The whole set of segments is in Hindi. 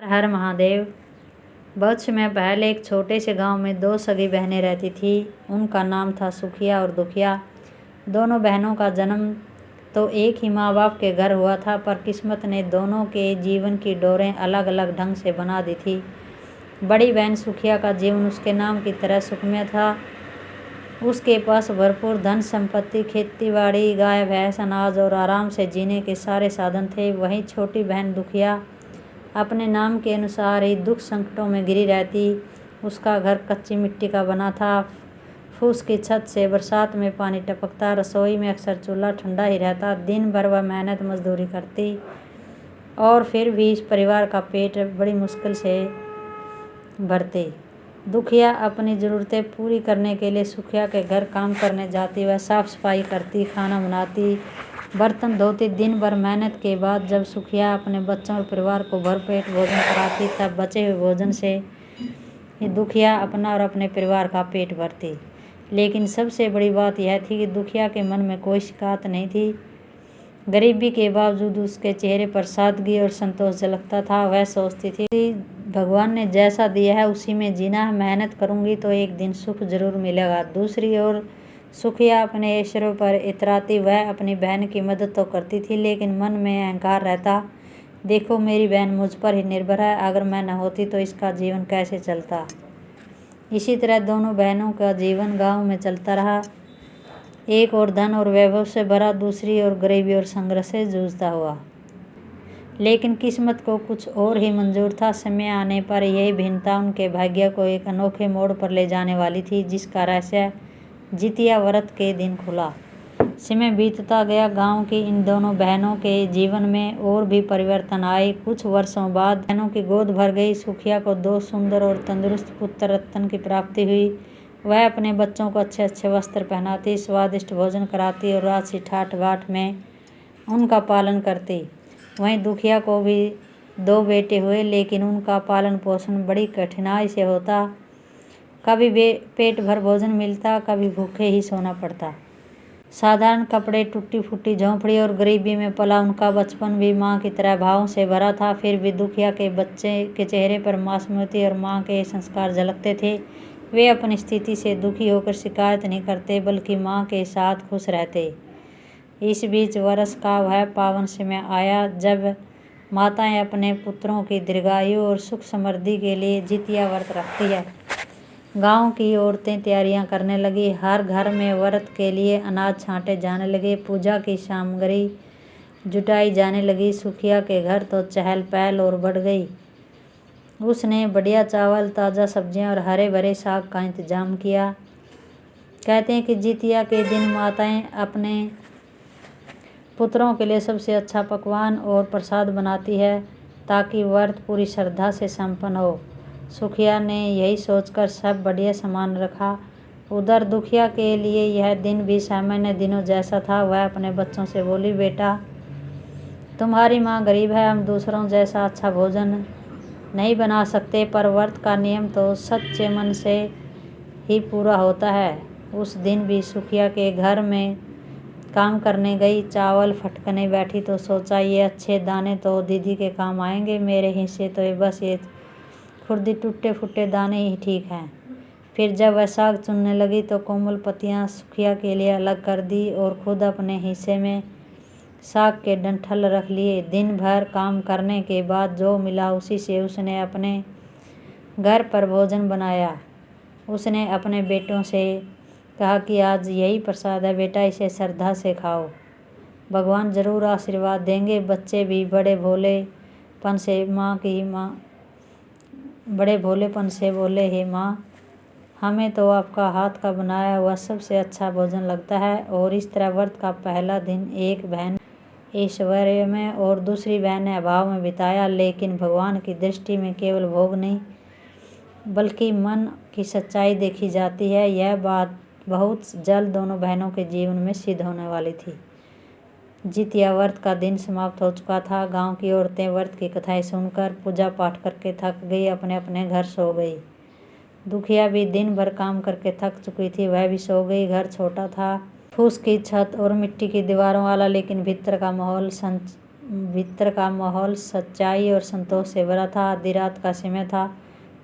हर महादेव। बहुत समय पहले एक छोटे से गांव में दो सगी बहनें रहती थी। उनका नाम था सुखिया और दुखिया। दोनों बहनों का जन्म तो एक ही माँ बाप के घर हुआ था, पर किस्मत ने दोनों के जीवन की डोरें अलग अलग ढंग से बना दी थी। बड़ी बहन सुखिया का जीवन उसके नाम की तरह सुखमय था। उसके पास भरपूर धन संपत्ति, खेती बाड़ी, गाय भैंस, अनाज और आराम से जीने के सारे साधन थे। वहीं छोटी बहन दुखिया अपने नाम के अनुसार ही दुख संकटों में घिरी रहती। उसका घर कच्ची मिट्टी का बना था। फूस की छत से बरसात में पानी टपकता। रसोई में अक्सर चूल्हा ठंडा ही रहता। दिन भर वह मेहनत मजदूरी करती और फिर भी इस परिवार का पेट बड़ी मुश्किल से भरती। दुखिया अपनी ज़रूरतें पूरी करने के लिए सुखिया के घर काम करने जाती। वह साफ सफाई करती, खाना बनाती, बर्तन धोती। दिन भर मेहनत के बाद जब सुखिया अपने बच्चों और परिवार को भरपेट भोजन कराती, तब बचे हुए भोजन से ही दुखिया अपना और अपने परिवार का पेट भरती। लेकिन सबसे बड़ी बात यह थी कि दुखिया के मन में कोई शिकायत नहीं थी। गरीबी के बावजूद उसके चेहरे पर सादगी और संतोष झलकता था। वह सोचती थी, भगवान ने जैसा दिया है उसी में जीना है। मेहनत करूंगी तो एक दिन सुख जरूर मिलेगा। दूसरी ओर सुखिया अपने ऐश्वर्य पर इतराती। वह अपनी बहन की मदद तो करती थी, लेकिन मन में अहंकार रहता। देखो, मेरी बहन मुझ पर ही निर्भर है, अगर मैं न होती तो इसका जीवन कैसे चलता। इसी तरह दोनों बहनों का जीवन गांव में चलता रहा। एक और धन और वैभव से भरा, दूसरी ओर गरीबी और संघर्ष से जूझता हुआ। लेकिन किस्मत को कुछ और ही मंजूर था। समय आने पर यही भिन्नता उनके भाग्य को एक अनोखे मोड़ पर ले जाने वाली थी, जिसका रहस्य जितिया व्रत के दिन खुला। समय बीतता गया। गांव की इन दोनों बहनों के जीवन में और भी परिवर्तन आए। कुछ वर्षों बाद बहनों की गोद भर गई। सुखिया को दो सुंदर और तंदुरुस्त पुत्र रत्न की प्राप्ति हुई। वह अपने बच्चों को अच्छे अच्छे वस्त्र पहनाती, स्वादिष्ट भोजन कराती और राशि ठाठ बाट में उनका पालन करती। वहीं दुखिया को भी दो बेटे हुए, लेकिन उनका पालन पोषण बड़ी कठिनाई से होता। कभी पेट भर भोजन मिलता, कभी भूखे ही सोना पड़ता। साधारण कपड़े, टूटी फूटी झोंपड़ी और गरीबी में पला उनका बचपन भी माँ की तरह भावों से भरा था। फिर भी दुखिया के बच्चे के चेहरे पर मासूमियत और माँ के संस्कार झलकते थे। वे अपनी स्थिति से दुखी होकर शिकायत नहीं करते, बल्कि माँ के साथ खुश रहते। इस बीच वर्ष का वह पावन समय आया जब माताएं अपने पुत्रों की दीर्घायु और सुख समृद्धि के लिए जितिया व्रत रखती है। गांव की औरतें तैयारियां करने लगी। हर घर में व्रत के लिए अनाज छांटे जाने लगे। पूजा की सामग्री जुटाई जाने लगी। सुखिया के घर तो चहल पहल और बढ़ गई। उसने बढ़िया चावल, ताज़ा सब्जियां और हरे भरे साग का इंतजाम किया। कहते हैं कि जितिया के दिन माताएं अपने पुत्रों के लिए सबसे अच्छा पकवान और प्रसाद बनाती है, ताकि व्रत पूरी श्रद्धा से संपन्न हो। सुखिया ने यही सोचकर सब बढ़िया सामान रखा। उधर दुखिया के लिए यह दिन भी सामान्य दिनों जैसा था। वह अपने बच्चों से बोली, बेटा, तुम्हारी माँ गरीब है, हम दूसरों जैसा अच्छा भोजन नहीं बना सकते, पर व्रत का नियम तो सच्चे मन से ही पूरा होता है। उस दिन भी सुखिया के घर में काम करने गई। चावल फटकने बैठी तो सोचा, ये अच्छे दाने तो दीदी के काम आएंगे, मेरे हिस्से तो बस ये खुर्दी टूटे फूटे दाने ही ठीक हैं। फिर जब वह साग चुनने लगी तो कोमल पत्तियां सुखिया के लिए अलग कर दी और खुद अपने हिस्से में साग के डंठल रख लिए। दिन भर काम करने के बाद जो मिला उसी से उसने अपने घर पर भोजन बनाया। उसने अपने बेटों से कहा कि आज यही प्रसाद है बेटा, इसे श्रद्धा से खाओ, भगवान जरूर आशीर्वाद देंगे। बच्चे भी बड़े भोलेपन से बोले, हे माँ, हमें तो आपका हाथ का बनाया हुआ सबसे अच्छा भोजन लगता है। और इस तरह व्रत का पहला दिन एक बहन ऐश्वर्य में और दूसरी बहन ने अभाव में बिताया। लेकिन भगवान की दृष्टि में केवल भोग नहीं, बल्कि मन की सच्चाई देखी जाती है। यह बात बहुत जल्द दोनों बहनों के जीवन में सिद्ध होने वाली थी। जितिया व्रत का दिन समाप्त हो चुका था। गांव की औरतें व्रत की कथाएं सुनकर, पूजा पाठ करके थक गई, अपने अपने घर सो गई। दुखिया भी दिन भर काम करके थक चुकी थी, वह भी सो गई। घर छोटा था, फूस की छत और मिट्टी की दीवारों वाला, लेकिन भीतर का माहौल भीतर का माहौल सच्चाई और संतोष से भरा था। आधी रात का समय था,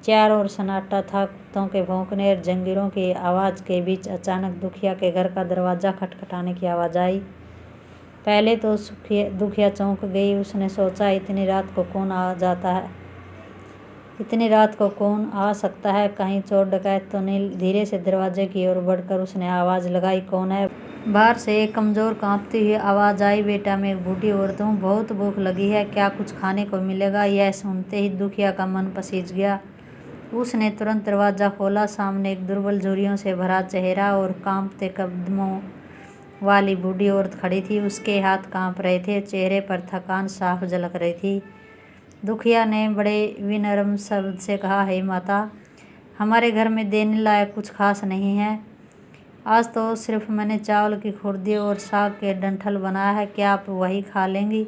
चारों ओर सन्नाटा था। कुत्तों के भौंकने और जंजीरों की आवाज़ के बीच अचानक दुखिया के घर का दरवाज़ा खटखटाने की आवाज़ आई। पहले तो दुखिया चौंक गई। उसने सोचा, इतनी रात को कौन आ जाता है, इतनी रात को कौन आ सकता है, कहीं चोर डकैत तो नहीं। धीरे से दरवाजे की ओर बढ़कर उसने आवाज़ लगाई, कौन है। बाहर से एक कमज़ोर कांपती हुई आवाज़ आई, बेटा मैं एक बूढ़ी औरत हूँ, बहुत भूख लगी है, क्या कुछ खाने को मिलेगा। यह सुनते ही दुखिया का मन पसीज गया। उसने तुरंत दरवाज़ा खोला। सामने एक दुर्बल झुर्रियों से भरा चेहरा और कांपते कदमों वाली बूढ़ी औरत खड़ी थी। उसके हाथ कांप रहे थे, चेहरे पर थकान साफ झलक रही थी। दुखिया ने बड़े विनम्र शब्द से कहा, हे माता, हमारे घर में देने लायक कुछ खास नहीं है। आज तो सिर्फ मैंने चावल की खुर्दी और साग के डंठल बनाया है, क्या आप वही खा लेंगी।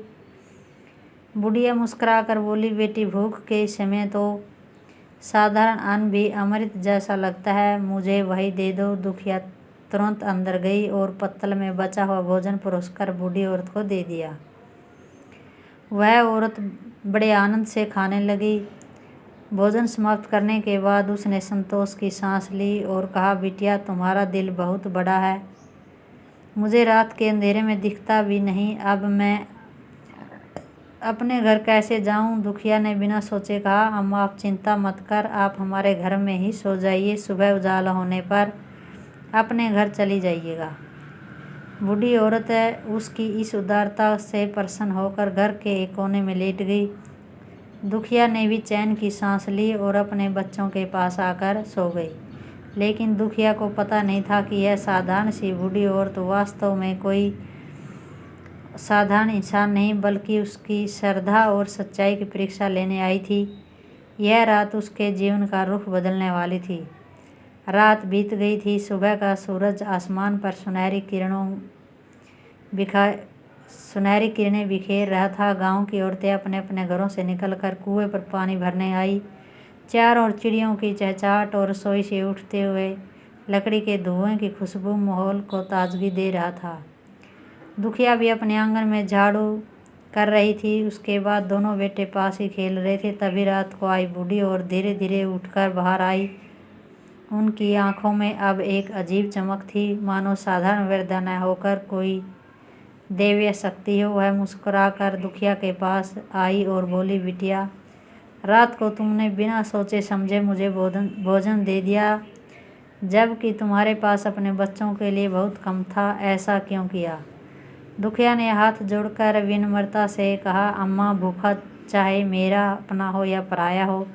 बुढ़िया मुस्कुराकर बोली, बेटी भूख के समय तो साधारण अन्न भी अमृत जैसा लगता है, मुझे वही दे दो। दुखिया तुरंत अंदर गई और पत्तल में बचा हुआ भोजन परोसकर बूढ़ी औरत को दे दिया। वह औरत बड़े आनंद से खाने लगी। भोजन समाप्त करने के बाद उसने संतोष की सांस ली और कहा, बिटिया तुम्हारा दिल बहुत बड़ा है, मुझे रात के अंधेरे में दिखता भी नहीं। अब मैं अपने घर कैसे जाऊं। दुखिया ने बिना सोचे कहा, अम्मा आप चिंता मत कर, आप हमारे घर में ही सो जाइए, सुबह उजाला होने पर अपने घर चली जाइएगा। बूढ़ी औरत उसकी इस उदारता से प्रसन्न होकर घर के एक कोने में लेट गई। दुखिया ने भी चैन की सांस ली और अपने बच्चों के पास आकर सो गई। लेकिन दुखिया को पता नहीं था कि यह साधारण सी बूढ़ी औरत वास्तव में कोई साधारण इंसान नहीं, बल्कि उसकी श्रद्धा और सच्चाई की परीक्षा लेने आई थी। यह रात उसके जीवन का रुख बदलने वाली थी। रात बीत गई थी। सुबह का सूरज आसमान पर सुनहरी किरणें बिखेर रहा था। गांव की औरतें अपने अपने घरों से निकलकर कुएं पर पानी भरने आई। चारों ओर चिड़ियों की चहचहाट और रसोई से उठते हुए लकड़ी के धुएं की खुशबू माहौल को ताजगी दे रहा था। दुखिया भी अपने आंगन में झाड़ू कर रही थी। उसके बाद दोनों बेटे पास ही खेल रहे थे। तभी रात को आई बूढ़ी और धीरे धीरे उठकर बाहर आई। उनकी आंखों में अब एक अजीब चमक थी, मानो साधारण वृद्धा न होकर कोई दैवीय शक्ति हो। वह मुस्कुराकर दुखिया के पास आई और बोली, बिटिया रात को तुमने बिना सोचे समझे मुझे भोजन दे दिया, जबकि तुम्हारे पास अपने बच्चों के लिए बहुत कम था, ऐसा क्यों किया। दुखिया ने हाथ जोड़कर विनम्रता से कहा, अम्मा भूखा चाहे मेरा अपना हो या पराया हो,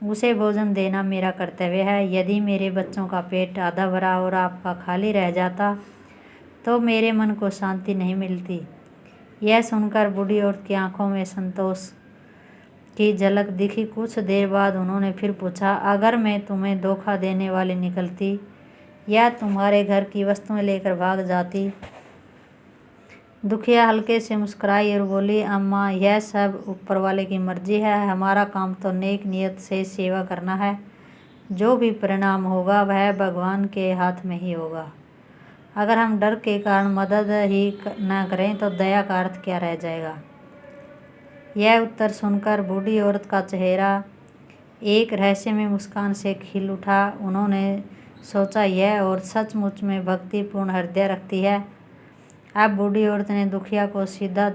उसे भोजन देना मेरा कर्तव्य है। यदि मेरे बच्चों का पेट आधा भरा और आपका खाली रह जाता तो मेरे मन को शांति नहीं मिलती। यह सुनकर बूढ़ी औरत की आंखों में संतोष की झलक दिखी। कुछ देर बाद उन्होंने फिर पूछा, अगर मैं तुम्हें धोखा देने वाली निकलती या तुम्हारे घर की वस्तुएं लेकर भाग जाती। दुखिया हल्के से मुस्कुराई और बोली, अम्मा यह सब ऊपर वाले की मर्जी है, हमारा काम तो नेक नियत से सेवा करना है, जो भी परिणाम होगा वह भगवान के हाथ में ही होगा। अगर हम डर के कारण मदद ही न करें तो दया का अर्थ क्या रह जाएगा। यह उत्तर सुनकर बूढ़ी औरत का चेहरा एक रहस्यमय मुस्कान से खिल उठा। उन्होंने सोचा, यह औरत सचमुच में भक्तिपूर्ण हृदय रखती है। अब बूढ़ी औरत ने दुखिया को सीधा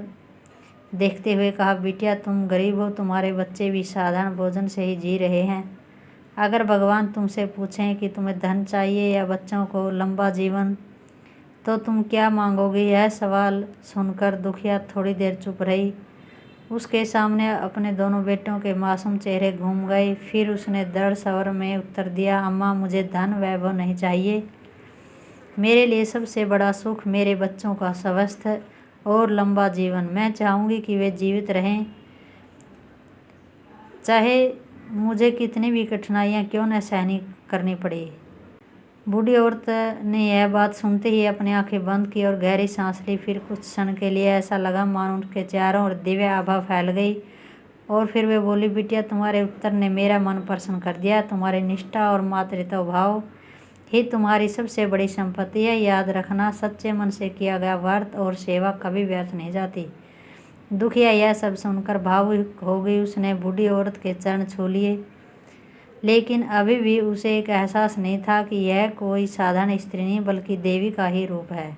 देखते हुए कहा, बिटिया तुम गरीब हो, तुम्हारे बच्चे भी साधारण भोजन से ही जी रहे हैं। अगर भगवान तुमसे पूछें कि तुम्हें धन चाहिए या बच्चों को लंबा जीवन, तो तुम क्या मांगोगे। यह सवाल सुनकर दुखिया थोड़ी देर चुप रही। उसके सामने अपने दोनों बेटों के मासूम चेहरे घूम गए। फिर उसने दृढ़ स्वर में उत्तर दिया, अम्मा मुझे धन वैभव नहीं चाहिए, मेरे लिए सबसे बड़ा सुख मेरे बच्चों का स्वास्थ्य और लंबा जीवन। मैं चाहूँगी कि वे जीवित रहें, चाहे मुझे कितनी भी कठिनाइयाँ क्यों न सहनी करनी पड़े। बूढ़ी औरत ने यह बात सुनते ही अपनी आंखें बंद की और गहरी सांस ली। फिर कुछ क्षण के लिए ऐसा लगा मानो उनके चारों ओर दिव्य आभा फैल गई और फिर वे बोली, बिटिया तुम्हारे उत्तर ने मेरा मन प्रसन्न कर दिया। तुम्हारी निष्ठा और मातृत्व भाव ही तुम्हारी सबसे बड़ी संपत्ति है। याद रखना, सच्चे मन से किया गया व्रत और सेवा कभी व्यर्थ नहीं जाती। दुखिया यह सब सुनकर भावुक हो गई। उसने बूढ़ी औरत के चरण छू लिए, लेकिन अभी भी उसे एक एहसास नहीं था कि यह कोई साधारण स्त्री नहीं बल्कि देवी का ही रूप है।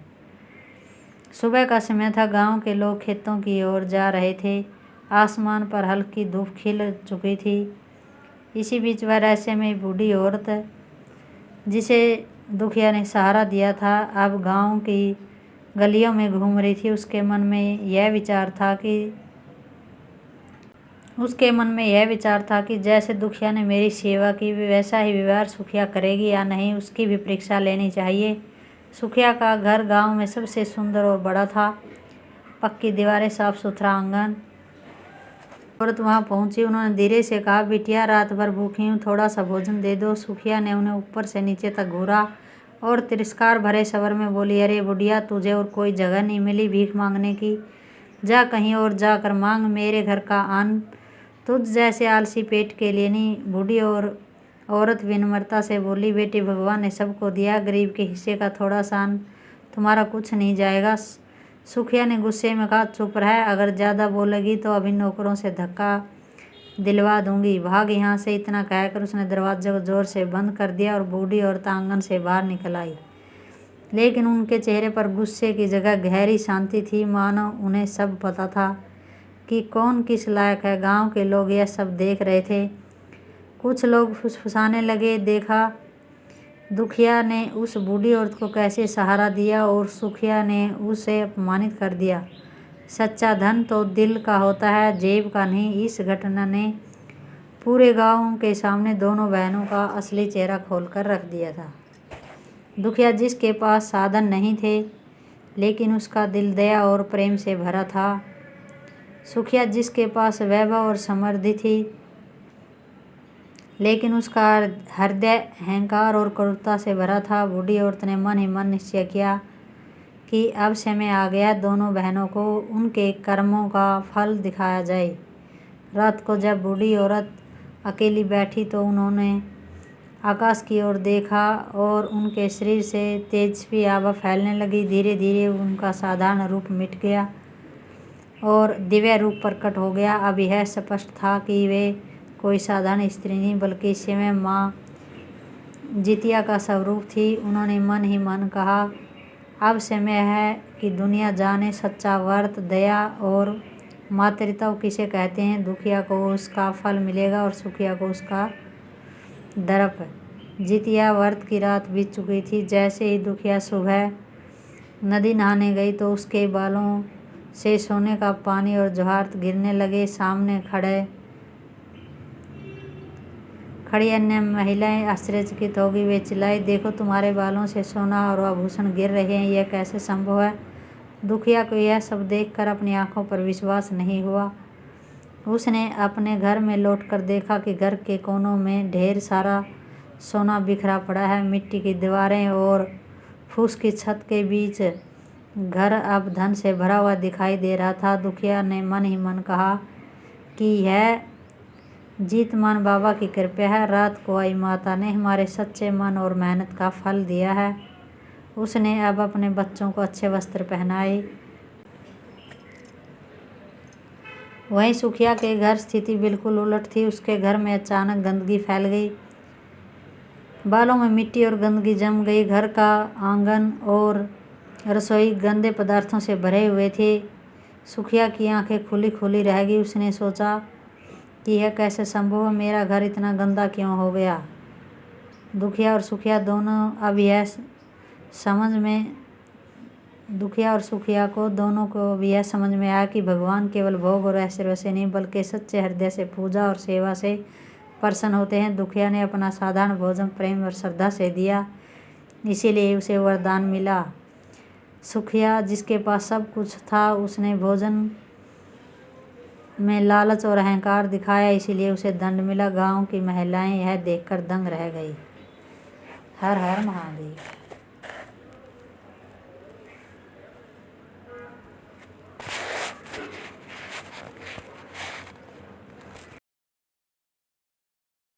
सुबह का समय था। गांव के लोग खेतों की ओर जा रहे थे। आसमान पर हल्की धूप खिल चुकी थी। इसी बीच वह रहस्यमयी बूढ़ी औरत जिसे दुखिया ने सहारा दिया था, अब गांव की गलियों में घूम रही थी। उसके मन में यह विचार था कि जैसे दुखिया ने मेरी सेवा की, वैसा ही व्यवहार सुखिया करेगी या नहीं, उसकी भी परीक्षा लेनी चाहिए। सुखिया का घर गांव में सबसे सुंदर और बड़ा था। पक्की दीवारें, साफ सुथरा आंगन। औरत वहां पहुंची। उन्होंने धीरे से कहा, बिटिया रात भर भूखी हूँ, थोड़ा सा भोजन दे दो। सुखिया ने उन्हें ऊपर से नीचे तक घूरा और तिरस्कार भरे स्वर में बोली, अरे बुढ़िया, तुझे और कोई जगह नहीं मिली भीख मांगने की? जा कहीं और जाकर मांग, मेरे घर का अन्न तुझ जैसे आलसी पेट के लिए नहीं। बूढ़ी और औरत विनम्रता से बोली, बेटी, भगवान ने सबको दिया, गरीब के हिस्से का थोड़ा सा अन्न तुम्हारा कुछ नहीं जाएगा। सुखिया ने गुस्से में कहा, चुप रह, अगर ज़्यादा बोलेगी तो अभी नौकरों से धक्का दिलवा दूंगी, भाग यहाँ से। इतना कहकर उसने दरवाजे को जोर से बंद कर दिया और बूढ़ी औरत आंगन से बाहर निकल आई। लेकिन उनके चेहरे पर गुस्से की जगह गहरी शांति थी, मानो उन्हें सब पता था कि कौन किस लायक है। गांव के लोग यह सब देख रहे थे। कुछ लोग फुसफुसाने लगे, देखा दुखिया ने उस बूढ़ी औरत को कैसे सहारा दिया और सुखिया ने उसे अपमानित कर दिया। सच्चा धन तो दिल का होता है, जेब का नहीं। इस घटना ने पूरे गांव के सामने दोनों बहनों का असली चेहरा खोलकर रख दिया था। दुखिया जिसके पास साधन नहीं थे, लेकिन उसका दिल दया और प्रेम से भरा था। सुखिया जिसके पास वैभव और समृद्धि थी, लेकिन उसका हृदय अहंकार और क्रूरता से भरा था। बूढ़ी औरत ने मन ही मन निश्चय किया कि अब समय आ गया, दोनों बहनों को उनके कर्मों का फल दिखाया जाए। रात को जब बूढ़ी औरत अकेली बैठी तो उन्होंने आकाश की ओर देखा और उनके शरीर से तेजस्वी आभा फैलने लगी। धीरे धीरे उनका साधारण रूप मिट गया और दिव्य रूप प्रकट हो गया। अब यह स्पष्ट था कि वे कोई साधारण स्त्री नहीं बल्कि स्वयं माँ जितिया का स्वरूप थी। उन्होंने मन ही मन कहा, अब समय है कि दुनिया जाने सच्चा व्रत, दया और मातृत्व किसे कहते हैं। दुखिया को उसका फल मिलेगा और सुखिया को उसका दर्प। जितिया व्रत की रात बीत चुकी थी। जैसे ही दुखिया सुबह नदी नहाने गई तो उसके बालों से सोने का पानी और ज्वार गिरने लगे। सामने खड़ी अन्य महिलाएं आश्चर्यचकित हो गई। वे चिल्लाई, देखो, तुम्हारे बालों से सोना और आभूषण गिर रहे हैं, यह कैसे संभव है? दुखिया को यह सब देखकर अपनी आंखों पर विश्वास नहीं हुआ। उसने अपने घर में लौटकर देखा कि घर के कोनों में ढेर सारा सोना बिखरा पड़ा है। मिट्टी की दीवारें और फूस की छत के बीच घर अब धन से भरा हुआ दिखाई दे रहा था। दुखिया ने मन ही मन कहा कि यह जीतमान बाबा की कृपा है। रात को आई माता ने हमारे सच्चे मन और मेहनत का फल दिया है। उसने अब अपने बच्चों को अच्छे वस्त्र पहनाए। वहीं सुखिया के घर स्थिति बिल्कुल उलट थी। उसके घर में अचानक गंदगी फैल गई। बालों में मिट्टी और गंदगी जम गई। घर का आंगन और रसोई गंदे पदार्थों से भरे हुए थे। सुखिया की आंखें खुली खुली रह गई। उसने सोचा कि यह कैसे संभव है, मेरा घर इतना गंदा क्यों हो गया। दुखिया और सुखिया को भी यह समझ में आया कि भगवान केवल भोग और ऐश्वर्य से नहीं बल्कि सच्चे हृदय से पूजा और सेवा से प्रसन्न होते हैं। दुखिया ने अपना साधारण भोजन प्रेम और श्रद्धा से दिया, इसीलिए उसे वरदान मिला। सुखिया जिसके पास सब कुछ था, उसने भोजन में लालच और अहंकार दिखाया, इसीलिए उसे दंड मिला। गांव की महिलाएं यह देखकर दंग रह गई। हर हर महादेव।